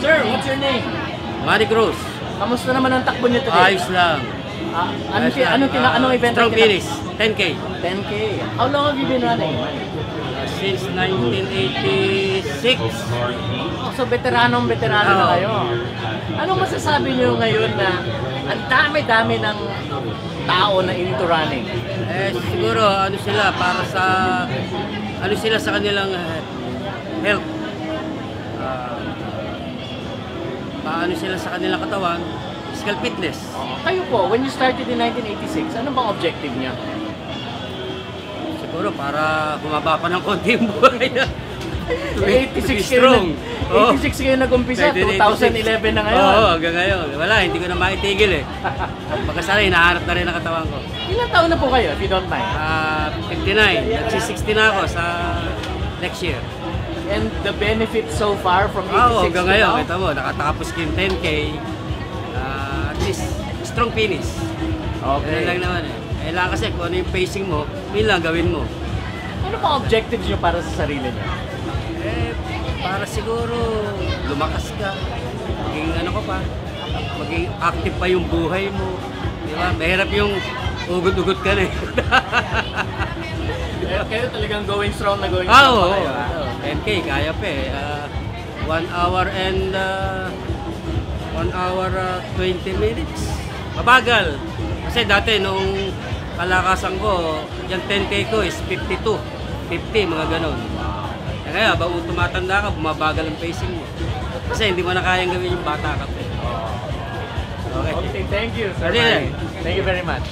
Sir, what's your name? Manny Cruz. Kamusta naman ang takbo niyo today? Ayos lang. Anong event? Strong finish. 10K. 10K. How long have you been running? Since 1986. So veteranong na kayo. Anong masasabi niyo ngayon na ang dami-dami ng tao na into running? Siguro ano sila para sa sa kanilang health. Paano sila sa kanilang katawan, physical fitness. Kayo po, when you started in 1986, ano bang objective niya? Siguro para bumaba pa ng konti yung buhay na. 86 strong. 86 kayo nag-umpisa, 2011 na ngayon. Oo, hanggang ngayon. Wala, hindi ko na maitigil eh. Pagkasala, hinaharap na rin ang katawan ko. Ilang taon na po kayo, if you don't mind? 59. Nagsi-60 na ako sa next year. And the benefit so far from 86 hanggang ngayon, kita mo, nakatapos ko yung 10K. At least, strong finish. Okay. Ganun lang naman eh. Kailangan kasi kung ano yung pacing mo, yun lang gawin mo. Ano pa objectives nyo para sa sarili nyo? Para siguro lumakas ka, maging ano ka pa, maging active pa yung buhay mo. Di ba? Mahirap yung ugot-ugot ka na eh. Kayo talagang going strong na going strong pa kayo. 10K, kaya pa eh. 1 hour and 1 hour 20 minutes. Mabagal. Kasi dati nung kalakasan ko, yung 10K ko is 52, 50, mga ganon. Kaya habang tumatanda ka, bumabagal ang pacing mo. Kasi hindi mo na kayang gawin yung bata ka. Okay, Okay, thank you, sir. Thank you very much.